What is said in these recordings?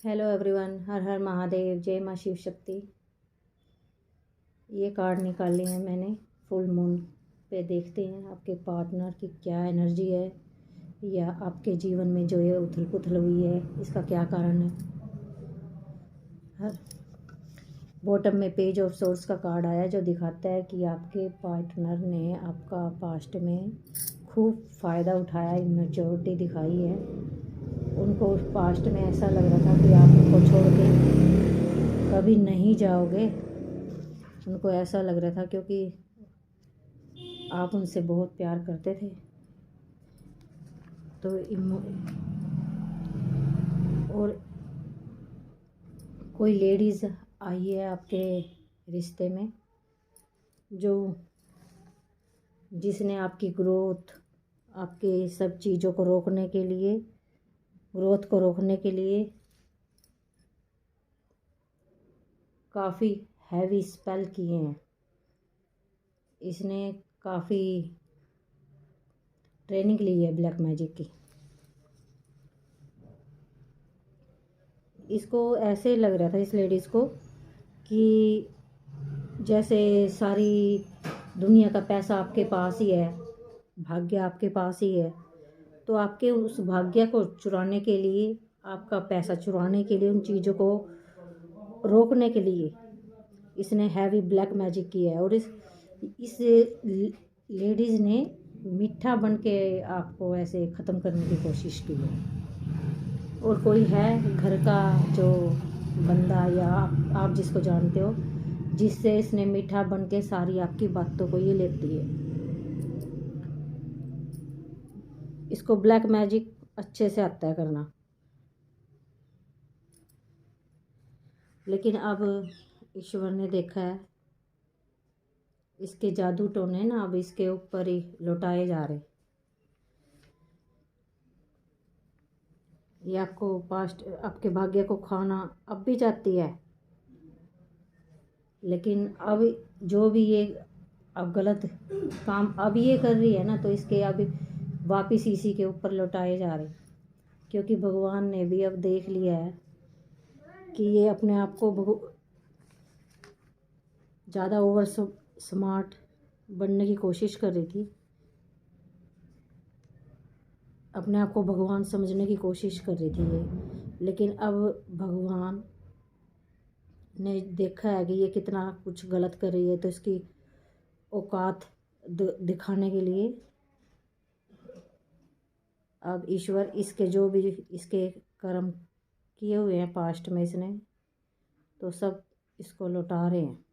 Hello everyone, हर हर महादेव, जय माँ शिव शक्ति। ये कार्ड निकाल लिए हैं मैंने फुल मून पे। देखते हैं आपके पार्टनर की क्या एनर्जी है, या आपके जीवन में जो ये उथल पुथल हुई है इसका क्या कारण है। हर बॉटम में पेज ऑफ सोर्स का कार्ड आया जो दिखाता है कि आपके पार्टनर ने आपका पास्ट में खूब फ़ायदा उठाया, इमेच्योरिटी दिखाई है। उनको पास्ट में ऐसा लग रहा था कि आप उनको छोड़ के कभी नहीं जाओगे। उनको ऐसा लग रहा था क्योंकि आप उनसे बहुत प्यार करते थे। तो और कोई लेडीज़ आई है आपके रिश्ते में जो जिसने आपकी ग्रोथ, आपके सब चीज़ों को रोकने के लिए, ग्रोथ को रोकने के लिए काफ़ी हैवी स्पेल किए हैं। इसने काफ़ी ट्रेनिंग ली है ब्लैक मैजिक की। इसको ऐसे लग रहा था इस लेडीज़ को कि जैसे सारी दुनिया का पैसा आपके पास ही है, भाग्य आपके पास ही है, तो आपके उस भाग्य को चुराने के लिए, आपका पैसा चुराने के लिए, उन चीज़ों को रोकने के लिए इसने हैवी ब्लैक मैजिक किया है। और इस लेडीज़ ने मीठा बन के आपको ऐसे ख़त्म करने की कोशिश की है। और कोई है घर का जो बंदा या आप जिसको जानते हो, जिससे इसने मीठा बन के सारी आपकी बातों को ये लेती है। इसको ब्लैक मैजिक अच्छे से आता है करना, लेकिन अब ईश्वर ने देखा है इसके जादू टोने ना अब इसके ऊपर ही लौटाए जा रहे। ये आपको पास्ट, आपके भाग्य को खाना अब भी चाहती है, लेकिन अब जो भी ये अब गलत काम अब ये कर रही है ना, तो इसके अब वापिस इसी के ऊपर लौटाए जा रहे। क्योंकि भगवान ने भी अब देख लिया है कि ये अपने आप को ज़्यादा ओवर स्मार्ट बनने की कोशिश कर रही थी, अपने आप को भगवान समझने की कोशिश कर रही थी ये। लेकिन अब भगवान ने देखा है कि ये कितना कुछ गलत कर रही है, तो इसकी औकात दिखाने के लिए अब ईश्वर इसके जो भी इसके कर्म किए हुए हैं पास्ट में इसने, तो सब इसको लौटा रहे हैं।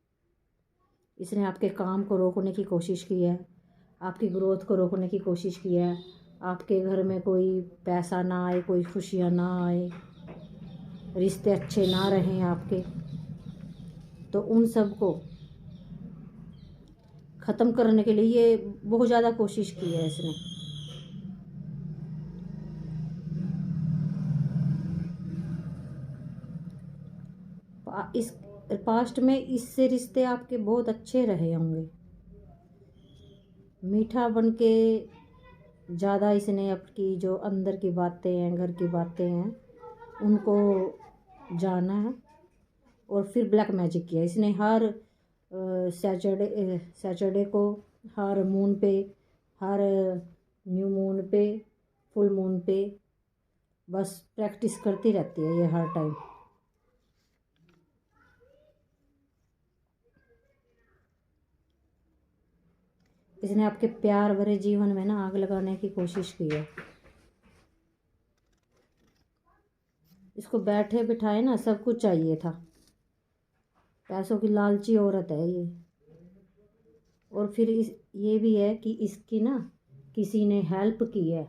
इसने आपके काम को रोकने की कोशिश की है, आपकी ग्रोथ को रोकने की कोशिश की है, आपके घर में कोई पैसा ना आए, कोई खुशियाँ ना आए, रिश्ते अच्छे ना रहें आपके, तो उन सब को ख़त्म करने के लिए ये बहुत ज़्यादा कोशिश की है इसने। इस पास्ट में इससे रिश्ते आपके बहुत अच्छे रहे होंगे। मीठा बन के ज़्यादा इसने आपकी जो अंदर की बातें हैं, घर की बातें हैं, उनको जाना है। और फिर ब्लैक मैजिक किया इसने। हर सैटरडे को, हर मून पे, हर न्यू मून पे, फुल मून पे बस प्रैक्टिस करती रहती है ये हर टाइम। इसने आपके प्यार भरे जीवन में ना आग लगाने की कोशिश की है। इसको बैठे बिठाए ना सब कुछ चाहिए था। पैसों की लालची औरत है ये। और फिर ये भी है कि इसकी ना किसी ने हेल्प की है,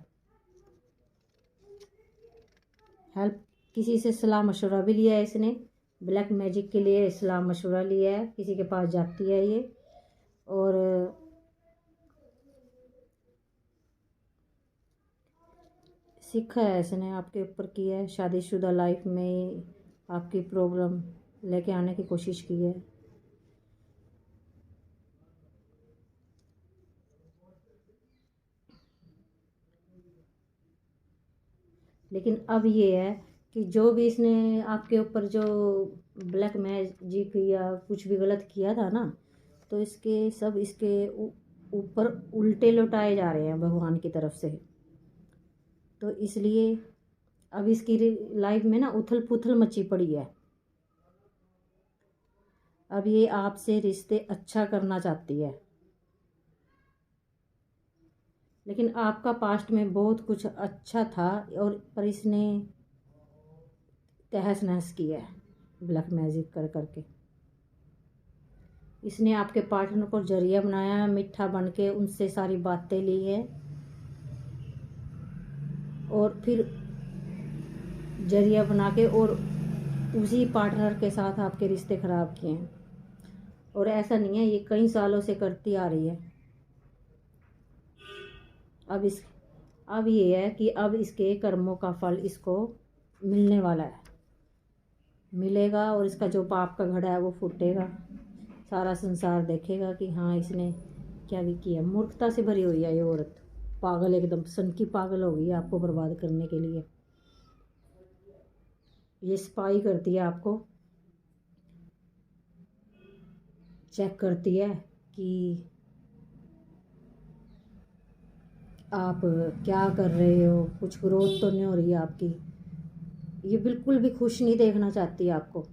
हेल्प किसी से सलाह मशवरा भी लिया है इसने। ब्लैक मैजिक के लिए सलाह मशवरा लिया है, किसी के पास जाती है ये। और सीखा है इसने आपके ऊपर की है, शादीशुदा लाइफ में आपकी प्रॉब्लम लेके आने की कोशिश की है। लेकिन अब ये है कि जो भी इसने आपके ऊपर जो ब्लैक मैजिक या कुछ भी गलत किया था ना, तो इसके सब इसके ऊपर उल्टे लौटाए जा रहे हैं भगवान की तरफ से। तो इसलिए अब इसकी लाइफ में ना उथल पुथल मची पड़ी है। अब ये आपसे रिश्ते अच्छा करना चाहती है, लेकिन आपका पास्ट में बहुत कुछ अच्छा था और पर इसने तहस नहस किया है ब्लैक मैजिक कर करके। इसने आपके पार्टनर को जरिया बनाया, मीठा बन के उनसे सारी बातें ली है और फिर जरिया बना के और उसी पार्टनर के साथ आपके रिश्ते ख़राब किए हैं। और ऐसा नहीं है, ये कई सालों से करती आ रही है। अब ये है कि अब इसके कर्मों का फल इसको मिलने वाला है, मिलेगा। और इसका जो पाप का घड़ा है वो फूटेगा। सारा संसार देखेगा कि हाँ इसने क्या किया। मूर्खता से भरी हुई है ये औरत, पागल, एकदम सनकी पागल हो गई है आपको बर्बाद करने के लिए। ये स्पाई करती है आपको, चेक करती है कि आप क्या कर रहे हो, कुछ ग्रोथ तो नहीं हो रही है आपकी। ये बिल्कुल भी खुश नहीं देखना चाहती आपको।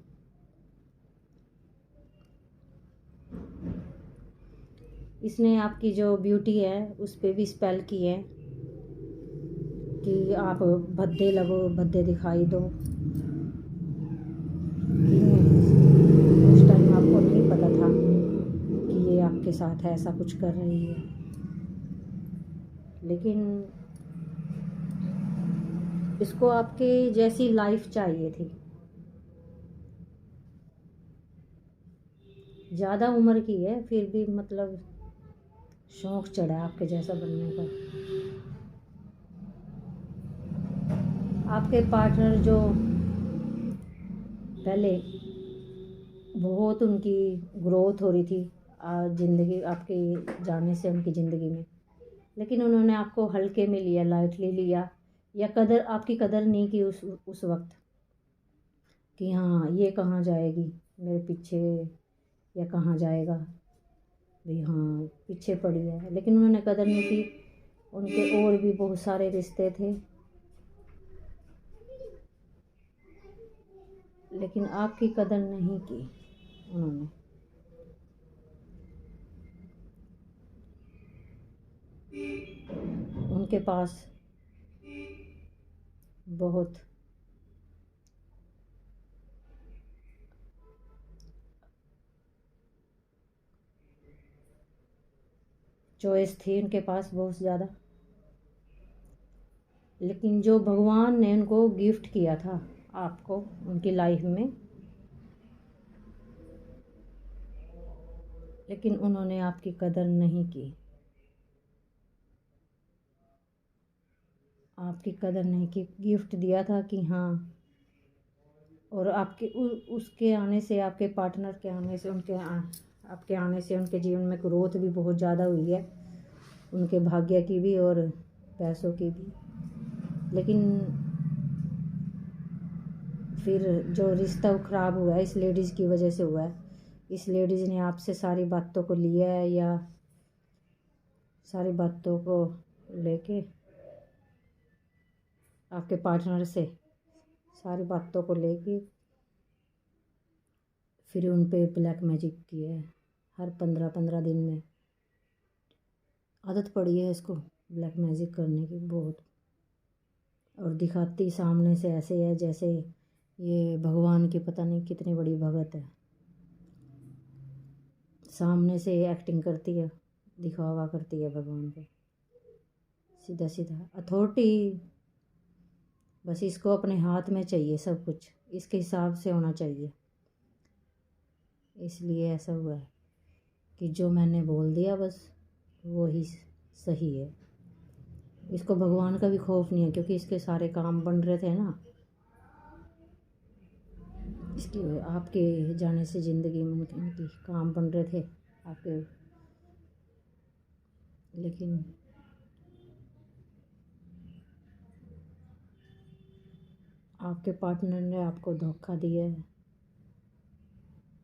इसने आपकी जो ब्यूटी है उस पर भी स्पेल की है कि आप भद्दे लगो, भद्दे दिखाई दो। उस टाइम आपको नहीं पता था कि ये आपके साथ ऐसा कुछ कर रही है, लेकिन इसको आपके जैसी लाइफ चाहिए थी। ज़्यादा उम्र की है फिर भी मतलब शौक चढ़ा है आपके जैसा बनने का। आपके पार्टनर जो पहले बहुत उनकी ग्रोथ हो रही थी ज़िंदगी आपके जाने से उनकी ज़िंदगी में, लेकिन उन्होंने आपको हल्के में लिया, लाइटली लिया, या आपकी कदर नहीं की उस वक्त कि हाँ ये कहाँ जाएगी मेरे पीछे या कहाँ जाएगा भाई, हाँ पीछे पड़ी है। लेकिन उन्होंने कदर नहीं की। उनके और भी बहुत सारे रिश्ते थे, लेकिन आपकी कदर नहीं की उन्होंने। उनके पास बहुत चॉइस थी, उनके पास बहुत ज़्यादा, लेकिन जो भगवान ने उनको गिफ्ट किया था आपको उनकी लाइफ में, लेकिन उन्होंने आपकी कदर नहीं की। आपकी कदर नहीं की। गिफ्ट दिया था कि हाँ, और आपके उसके आने से, आपके पार्टनर के आने से, आपके आने से उनके जीवन में ग्रोथ भी बहुत ज़्यादा हुई है, उनके भाग्य की भी और पैसों की भी। लेकिन फिर जो रिश्ता ख़राब हुआ है इस लेडीज़ की वजह से हुआ है। इस लेडीज़ ने आपसे सारी बातों को लिया है, या सारी बातों को लेके आपके पार्टनर से सारी बातों को लेके फिर उन पे ब्लैक मैजिक किया है। हर 15-15 दिन में आदत पड़ी है इसको ब्लैक मैजिक करने की बहुत। और दिखाती सामने से ऐसे है जैसे ये भगवान की पता नहीं कितनी बड़ी भगत है। सामने से एक्टिंग करती है, दिखावा करती है भगवान पे, सीधा सीधा अथॉरिटी। बस इसको अपने हाथ में चाहिए, सब कुछ इसके हिसाब से होना चाहिए। इसलिए ऐसा हुआ है कि जो मैंने बोल दिया बस वो ही सही है। इसको भगवान का भी खौफ नहीं है, क्योंकि इसके सारे काम बन रहे थे ना, इसके आपके जाने से ज़िंदगी में उनकी काम बन रहे थे आपके। लेकिन आपके पार्टनर ने आपको धोखा दिया है,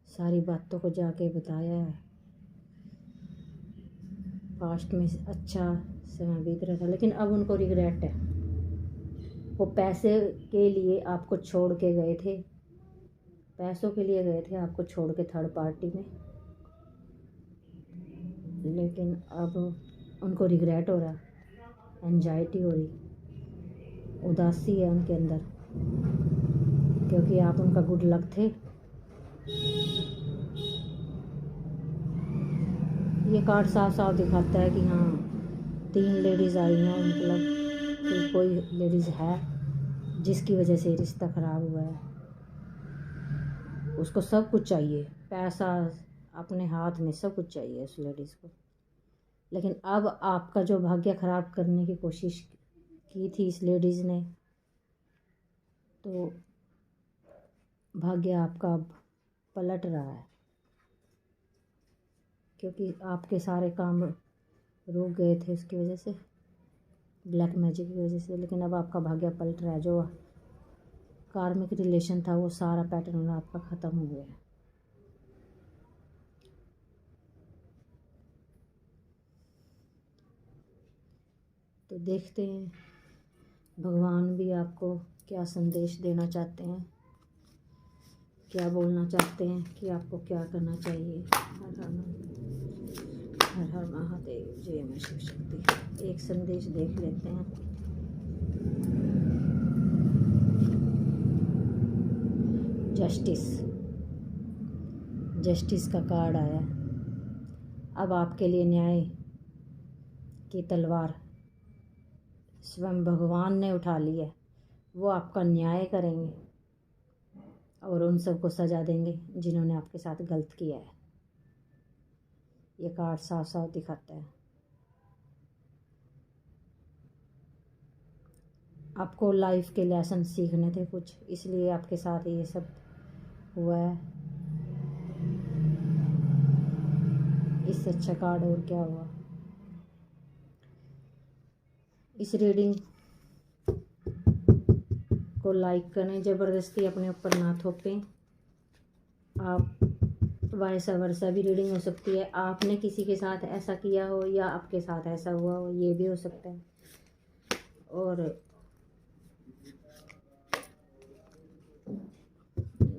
सारी बातों को जाके बताया है। पास्ट में अच्छा समय बीत रहा था, लेकिन अब उनको रिग्रेट है। वो पैसे के लिए आपको छोड़ के गए थे, पैसों के लिए गए थे आपको छोड़ के थर्ड पार्टी में, लेकिन अब उनको रिग्रेट हो रहा, एंजाइटी हो रही, उदासी है उनके अंदर, क्योंकि आप उनका गुड लक थे। ये कार्ड साफ साफ दिखाता है कि हाँ 3 लेडीज़ आई हैं, मतलब कि कोई लेडीज़ है जिसकी वजह से रिश्ता ख़राब हुआ है। उसको सब कुछ चाहिए, पैसा अपने हाथ में, सब कुछ चाहिए उस लेडीज़ को, लेकिन अब आपका जो भाग्य ख़राब करने की कोशिश की थी इस लेडीज़ ने, तो भाग्य आपका अब पलट रहा है, क्योंकि आपके सारे काम रुक गए थे उसकी वजह से, ब्लैक मैजिक की वजह से। लेकिन अब आपका भाग्य पलट रहा है, जो कार्मिक रिलेशन था वो सारा पैटर्न आपका ख़त्म हो गया है। तो देखते हैं भगवान भी आपको क्या संदेश देना चाहते हैं, क्या बोलना चाहते हैं कि आपको क्या करना चाहिए। हर हर महादेव, जय मां शिव शक्ति। एक संदेश देख लेते हैं। जस्टिस का कार्ड आया। अब आपके लिए न्याय की तलवार स्वयं भगवान ने उठा ली है। वो आपका न्याय करेंगे और उन सबको सजा देंगे जिन्होंने आपके साथ गलत किया है। ये कार्ड साफ साफ दिखाता है। आपको लाइफ के लेसन सीखने थे कुछ, इसलिए आपके साथ ये सब हुआ है। इससे अच्छा कार्ड और क्या हुआ। इस रीडिंग को लाइक करें, ज़बरदस्ती अपने ऊपर ना थोपें। आप वाइस वर्सा भी रीडिंग हो सकती है, आपने किसी के साथ ऐसा किया हो या आपके साथ ऐसा हुआ हो, ये भी हो सकता है। और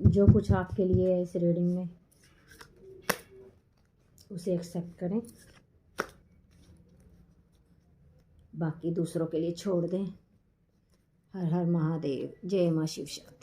जो कुछ आपके लिए है इस रीडिंग में, उसे एक्सेप्ट करें, बाकी दूसरों के लिए छोड़ दें। हर हर महादेव, जय मां शिव शक्ति।